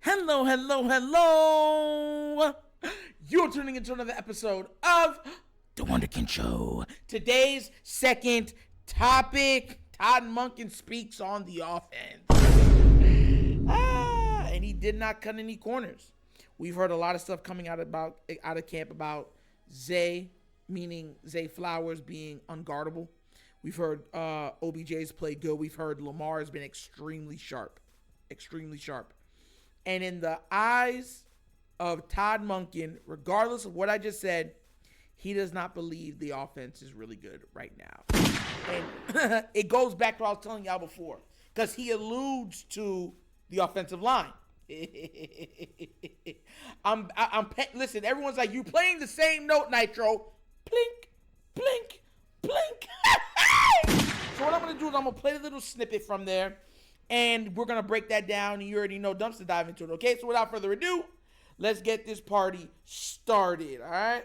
Hello, hello, hello. You're tuning into another episode of The Wunderkind Show. Today's second topic, Todd Monken speaks on the offense. And he did not cut any corners. We've heard a lot of stuff coming out of camp about Zay, meaning Zay Flowers being unguardable. We've heard OBJ's played good. We've heard Lamar has been extremely sharp. And in the eyes of Todd Monken, regardless of what I just said, he does not believe the offense is really good right now. And it goes back to what I was telling y'all before, because he alludes to the offensive line. Listen, everyone's like, you playing the same note, Nitro. Blink, blink, blink. So what I'm going to do is I'm going to play a little snippet from there, and we're going to break that down, and you already know Dumpster dive into it, okay? So without further ado, let's get this party started, all right?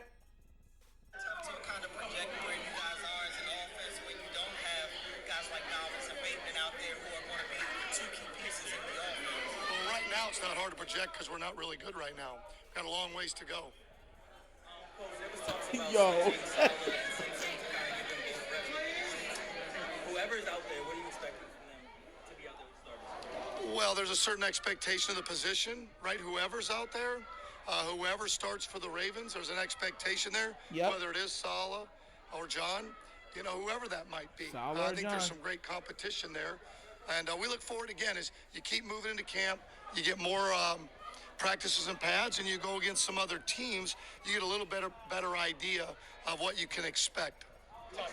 To kind of project where you guys are as an offense when you don't have guys like Dobbins and Bateman out there who are going to be two key pieces in the offense. Well, right now it's not hard to project because we're not really good right now. Got a long ways to go. Yo. Whoever's out there, what are you expecting from them to be out there starting? Well, there's a certain expectation of the position, right? Whoever's out there, whoever starts for the Ravens, there's an expectation there. Yep. Whether it is Salah or John, whoever that might be. Salah or I think John. there's some great competition there. And we look forward, again, as you keep moving into camp, you get more practices and pads, and you go against some other teams, you get a little better idea of what you can expect.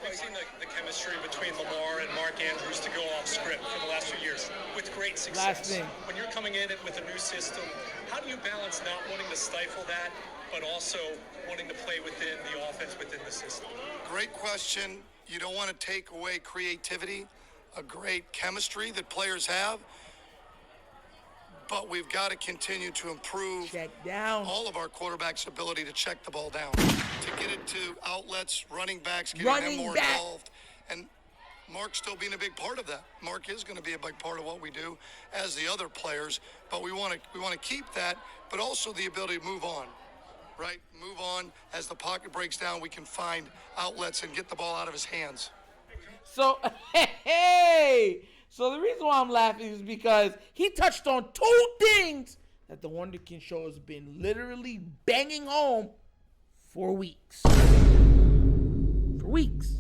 We've seen the chemistry between Lamar and Mark Andrews to go off script for the last few years with great success. Last thing. When you're coming in with a new system, how do you balance not wanting to stifle that, but also wanting to play within the offense, within the system? Great question. You don't want to take away creativity, a great chemistry that players have, but we've got to continue to improve Check down. all of our quarterbacks' ability to check the ball down, to get it to outlets, running backs, getting them more involved. And Mark's still being a big part of that. Mark is going to be a big part of what we do as the other players, but we want to keep that, but also the ability to move on, right? Move on. As the pocket breaks down, we can find outlets and get the ball out of his hands. So, So the reason why I'm laughing is because he touched on two things that the Wunderkind Show has been literally banging home for weeks. For weeks.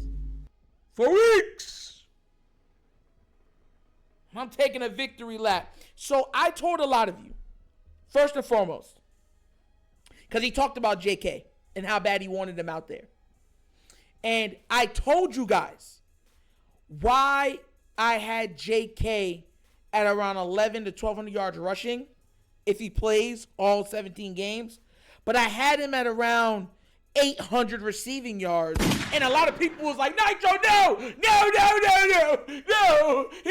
I'm taking a victory lap. So I told a lot of you, first and foremost, because he talked about JK and how bad he wanted him out there. And I told you guys why I had JK at around 11 to 1,200 yards rushing if he plays all 17 games. But I had him at around 800 receiving yards. And a lot of people was like, Nitro, no, he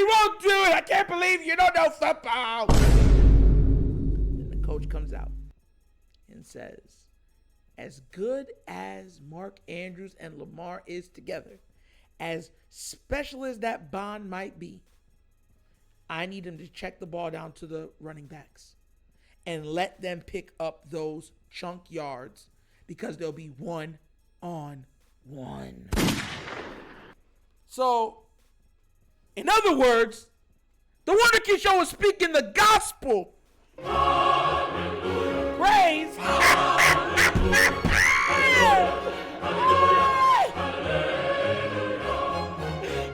won't do it. I can't believe you don't know football. Then the coach comes out and says, as good as Mark Andrews and Lamar is together, as special as that bond might be, I need him to check the ball down to the running backs and let them pick up those chunk yards because they'll be 1-on-1. So, in other words, the Wunderkind Show is speaking the gospel. Hallelujah. Praise.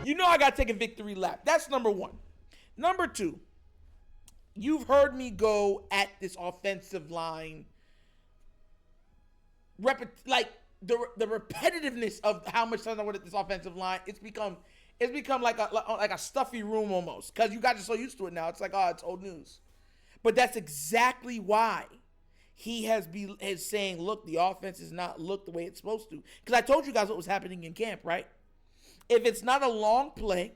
You know I got to take a victory lap. That's number one. Number two, you've heard me go at this offensive line, the repetitiveness of how much time I went at this offensive line. It's become like a stuffy room almost, because you guys are so used to it now. It's like, oh, it's old news. But that's exactly why he is saying, look, the offense is not look the way it's supposed to. Because I told you guys what was happening in camp, right? If it's not a long play,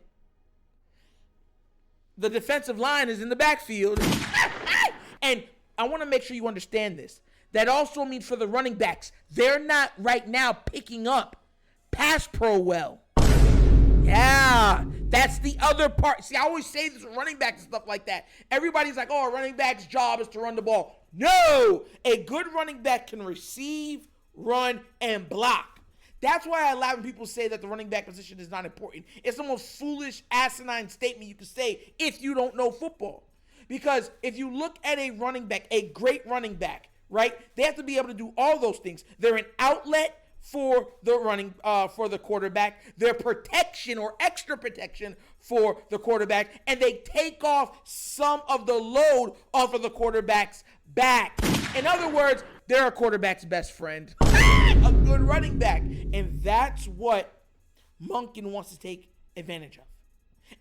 the defensive line is in the backfield. And I want to make sure you understand this. That also means for the running backs, they're not right now picking up pass pro well. Yeah, that's the other part. See, I always say this with running backs and stuff like that. Everybody's like, oh, a running back's job is to run the ball. No, a good running back can receive, run, and block. That's why I laugh when people say that the running back position is not important. It's the most foolish, asinine statement you can say if you don't know football. Because if you look at a running back, a great running back, right, they have to be able to do all those things. They're an outlet for the quarterback, their protection or extra protection for the quarterback, and they take off some of the load off of the quarterback's back. In other words, they're a quarterback's best friend, a good running back, and that's what Monken wants to take advantage of.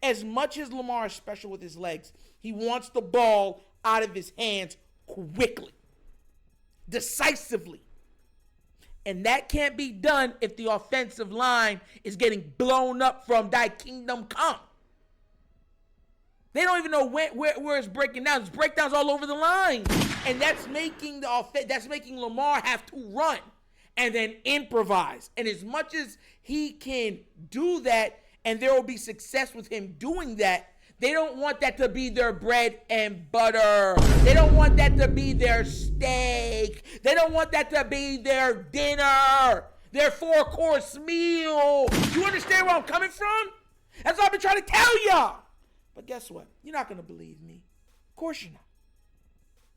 As much as Lamar is special with his legs, he wants the ball out of his hands quickly, decisively. And that can't be done if the offensive line is getting blown up from thy kingdom come. They don't even know where it's breaking down. It's breakdowns all over the line. And that's making Lamar have to run and then improvise. And as much as he can do that, and there will be success with him doing that, they don't want that to be their bread and butter. They don't want that to be their steak. They don't want that to be their dinner, their 4-course meal. You understand where I'm coming from? That's what I've been trying to tell y'all. But guess what? You're not going to believe me. Of course you're not.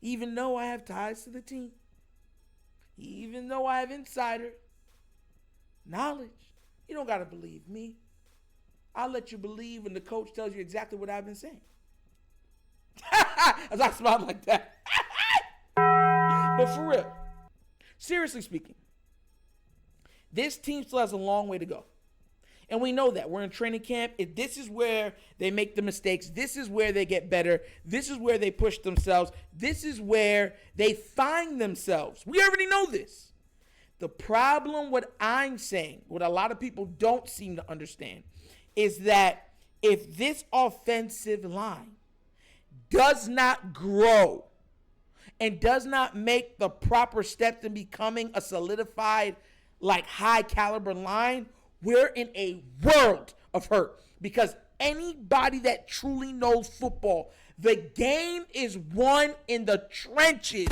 Even though I have ties to the team, even though I have insider knowledge, you don't got to believe me. I'll let you believe when the coach tells you exactly what I've been saying. As I smile like that. But for real, seriously speaking, this team still has a long way to go. And we know that. We're in training camp. This is where they make the mistakes. This is where they get better. This is where they push themselves. This is where they find themselves. We already know this. The problem, what I'm saying, what a lot of people don't seem to understand, is that if this offensive line does not grow and does not make the proper steps in becoming a solidified, like, high caliber line, we're in a world of hurt. Because anybody that truly knows football, the game is won in the trenches.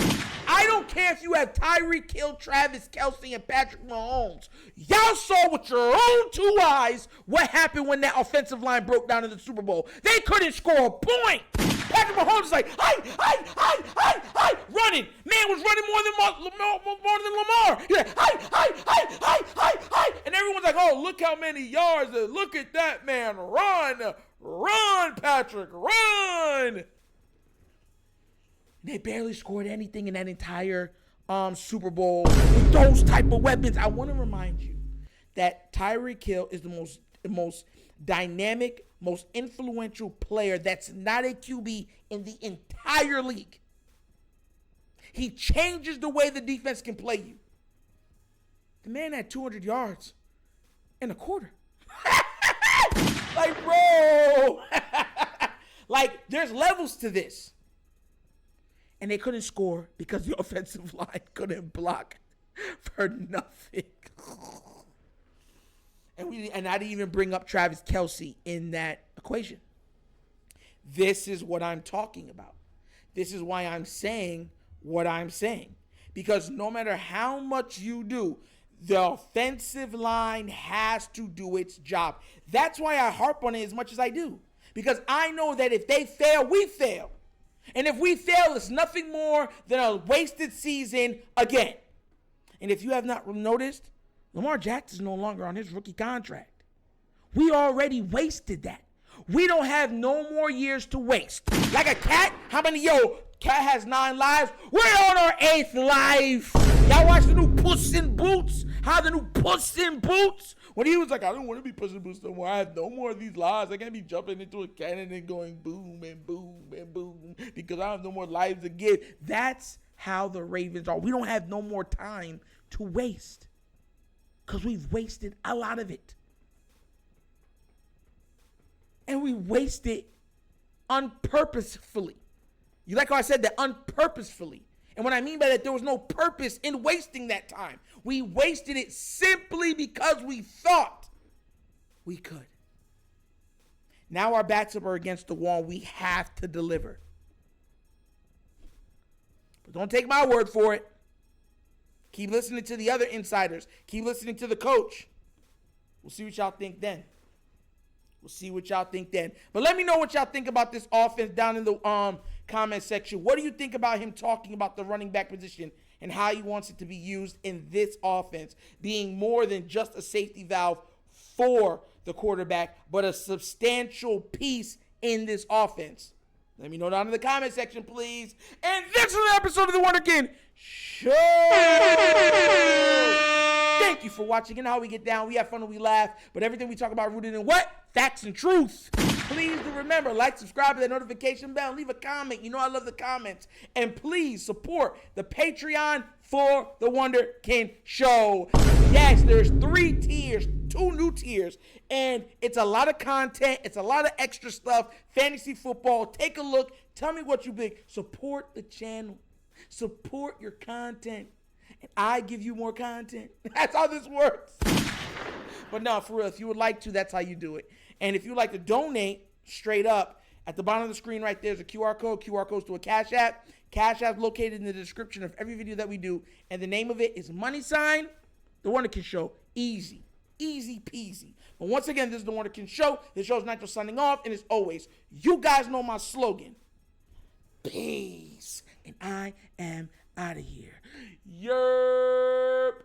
I don't care if you have Tyreek Hill, Travis Kelce, and Patrick Mahomes. Y'all saw with your own two eyes what happened when that offensive line broke down in the Super Bowl. They couldn't score a point. Patrick Mahomes is like, running. Man was running more than Lamar. Yeah, and everyone's like, oh, look how many yards. Look at that man run, Patrick, run. They barely scored anything in that entire Super Bowl with those type of weapons. I want to remind you that Tyreek Hill is the most dynamic, most influential player that's not a QB in the entire league. He changes the way the defense can play you. The man had 200 yards in a quarter. Like, bro. Like, there's levels to this. And they couldn't score because the offensive line couldn't block for nothing. And I didn't even bring up Travis Kelce in that equation. This is what I'm talking about. This is why I'm saying what I'm saying. Because no matter how much you do, the offensive line has to do its job. That's why I harp on it as much as I do. Because I know that if they fail, we fail. And if we fail, it's nothing more than a wasted season again. And if you have not noticed, Lamar Jackson is no longer on his rookie contract. We already wasted that. We don't have no more years to waste. Like a cat, cat has 9 lives. We're on our 8th life. Y'all watch the new Puss in Boots? How the new Puss in Boots? When he was like, I don't want to be Puss in Boots no more. I have no more of these lives. I can't be jumping into a cannon and going boom and boom and boom because I have no more lives to give. That's how the Ravens are. We don't have no more time to waste because we've wasted a lot of it. And we waste it unpurposefully. You like how I said that? Unpurposefully. And what I mean by that, there was no purpose in wasting that time. We wasted it simply because we thought we could. Now our backs up are against the wall. We have to deliver. But don't take my word for it. Keep listening to the other insiders. Keep listening to the coach. We'll see what y'all think then. But let me know what y'all think about this offense down in the comment section. What do you think about him talking about the running back position and how he wants it to be used in this offense, being more than just a safety valve for the quarterback, but a substantial piece in this offense? Let me know down in the comment section, please. And this is an episode of the Wunderkind Show. Thank you for watching. And how we get down, we have fun and we laugh, but everything we talk about rooted in what? Facts and truth. Please do remember, like, subscribe to that notification bell, and leave a comment. You know I love the comments. And please support the Patreon for the Wunderkind Show. Yes, there's 3 tiers, 2 new tiers, and it's a lot of content. It's a lot of extra stuff. Fantasy football. Take a look. Tell me what you think. Support the channel. Support your content. And I give you more content. That's how this works. But no, for real, if you would like to, that's how you do it. And if you would like to donate straight up, at the bottom of the screen right there is a QR code. QR code's to a Cash App. Cash App located in the description of every video that we do. And the name of it is $, The Wunderkind Show. Easy. Easy peasy. But once again, this is The Wunderkind Show. This show is Nitro signing off. And as always, you guys know my slogan. Peace. And I am out of here. Yerp.